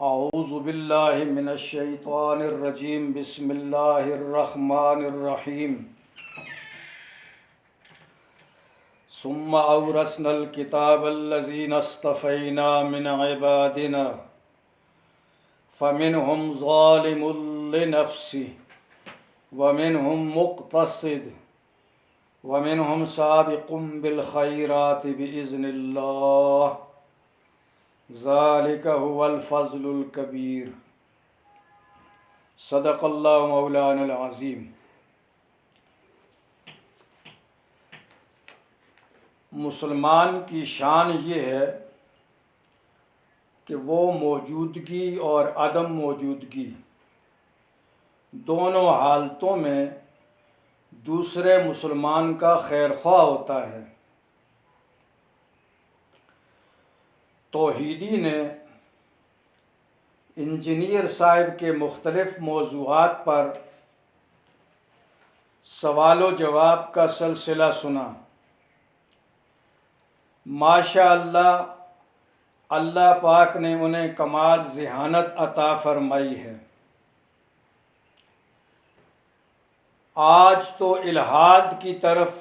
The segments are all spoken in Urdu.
اعوذ باللہ من الشیطان الرجیم بسم اللہ الرحمن الرحیم ثم اورثنا الكتاب الذین اصطفینا من عبادنا فمنهم ظالم لنفسه ومنهم مقتصد ومنهم سابق بالخیرات بإذن اللہ ذالک هو الفضل الکبیر صدق اللہ مولانا العظیم۔ مسلمان کی شان یہ ہے کہ وہ موجودگی اور عدم موجودگی دونوں حالتوں میں دوسرے مسلمان کا خیر خواہ ہوتا ہے۔ توحیدی نے انجینئر صاحب کے مختلف موضوعات پر سوال و جواب کا سلسلہ سنا۔ ماشاء اللہ، اللہ پاک نے انہیں کمال ذہانت عطا فرمائی ہے۔ آج تو الحاد کی طرف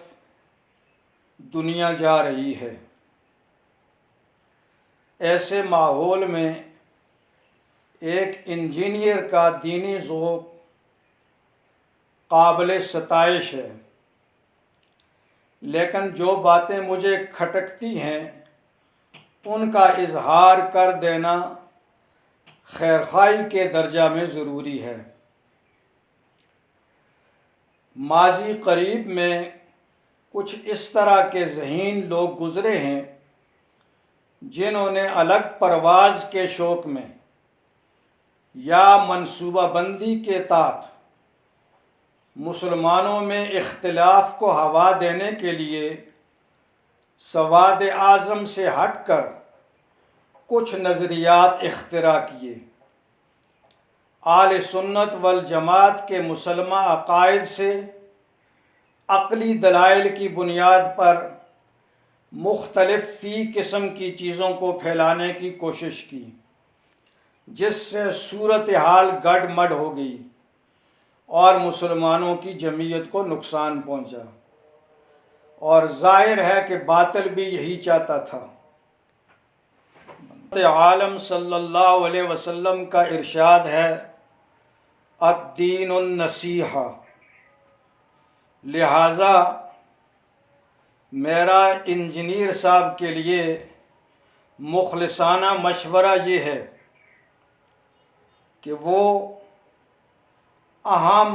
دنیا جا رہی ہے۔ ایسے ماحول میں ایک انجینئر کا دینی ذوق قابل ستائش ہے، لیکن جو باتیں مجھے کھٹکتی ہیں ان کا اظہار کر دینا خیرخواہی کے درجہ میں ضروری ہے۔ ماضی قریب میں کچھ اس طرح کے ذہین لوگ گزرے ہیں جنہوں نے الگ پرواز کے شوق میں یا منصوبہ بندی کے تحت مسلمانوں میں اختلاف کو ہوا دینے کے لیے سواد اعظم سے ہٹ کر کچھ نظریات اختراع کیے۔ اہل سنت والجماعت کے مسلمہ عقائد سے عقلی دلائل کی بنیاد پر مختلف فی قسم کی چیزوں کو پھیلانے کی کوشش کی، جس سے صورتحال گڈ مڈ ہو گئی اور مسلمانوں کی جمعیت کو نقصان پہنچا، اور ظاہر ہے کہ باطل بھی یہی چاہتا تھا۔ عالم صلی اللہ علیہ وسلم کا ارشاد ہے، الدین النصیحہ، لہٰذا میرا انجینئر صاحب کے لیے مخلصانہ مشورہ یہ ہے کہ وہ اہم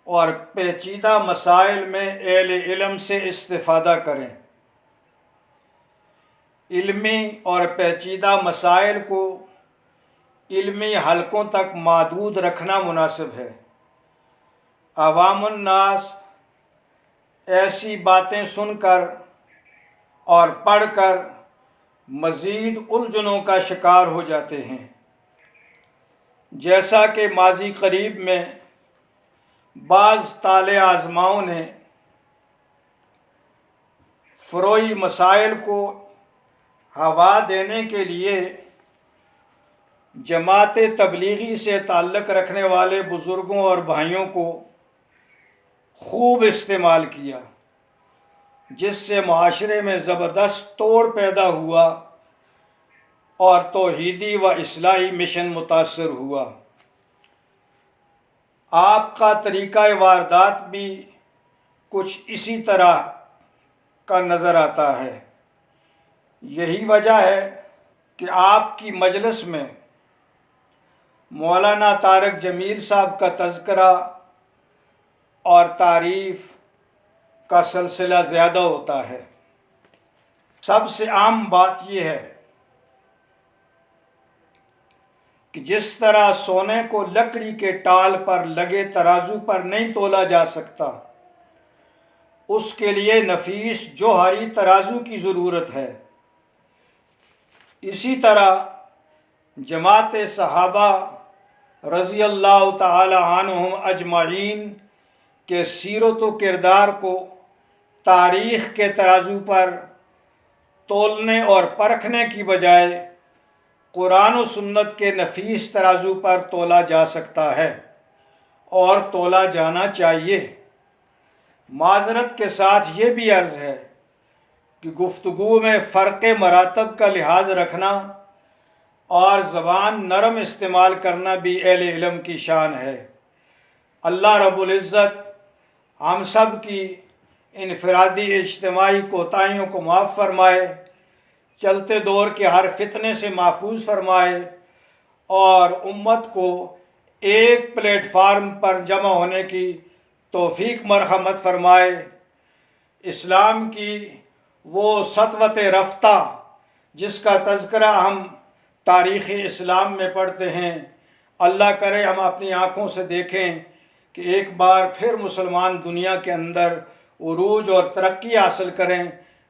اور پیچیدہ مسائل میں اہل علم سے استفادہ کریں۔ علمی اور پیچیدہ مسائل کو علمی حلقوں تک محدود رکھنا مناسب ہے۔ عوام الناس ایسی باتیں سن کر اور پڑھ کر مزید الجھنوں کا شکار ہو جاتے ہیں، جیسا کہ ماضی قریب میں بعض طالع آزماؤں نے فروعی مسائل کو ہوا دینے کے لیے جماعت تبلیغی سے تعلق رکھنے والے بزرگوں اور بھائیوں کو خوب استعمال کیا، جس سے معاشرے میں زبردست توڑ پیدا ہوا اور توحیدی و اصلاحی مشن متاثر ہوا۔ آپ کا طریقہ واردات بھی کچھ اسی طرح کا نظر آتا ہے۔ یہی وجہ ہے کہ آپ کی مجلس میں مولانا طارق جمیل صاحب کا تذکرہ اور تعریف کا سلسلہ زیادہ ہوتا ہے۔ سب سے عام بات یہ ہے کہ جس طرح سونے کو لکڑی کے ٹال پر لگے ترازو پر نہیں تولا جا سکتا، اس کے لیے نفیس جوہری ترازو کی ضرورت ہے، اسی طرح جماعت صحابہ رضی اللہ تعالی عنہم اجمعین کے سیرت و کردار کو تاریخ کے ترازو پر تولنے اور پرکھنے کی بجائے قرآن و سنت کے نفیس ترازو پر تولا جا سکتا ہے اور تولا جانا چاہیے۔ معذرت کے ساتھ یہ بھی عرض ہے کہ گفتگو میں فرق مراتب کا لحاظ رکھنا اور زبان نرم استعمال کرنا بھی اہل علم کی شان ہے۔ اللہ رب العزت ہم سب کی انفرادی اجتماعی کوتاہیوں کو معاف فرمائے، چلتے دور کے ہر فتنے سے محفوظ فرمائے اور امت کو ایک پلیٹ فارم پر جمع ہونے کی توفیق مرحمت فرمائے۔ اسلام کی وہ سطوت رفتہ جس کا تذکرہ ہم تاریخ اسلام میں پڑھتے ہیں، اللہ کرے ہم اپنی آنکھوں سے دیکھیں کہ ایک بار پھر مسلمان دنیا کے اندر عروج اور ترقی حاصل کریں،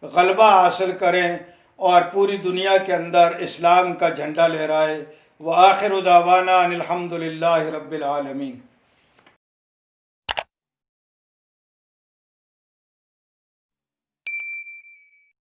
غلبہ حاصل کریں اور پوری دنیا کے اندر اسلام کا جھنڈا لہرائے۔ وآخر دعوانا ان الحمد للہ رب العالمین۔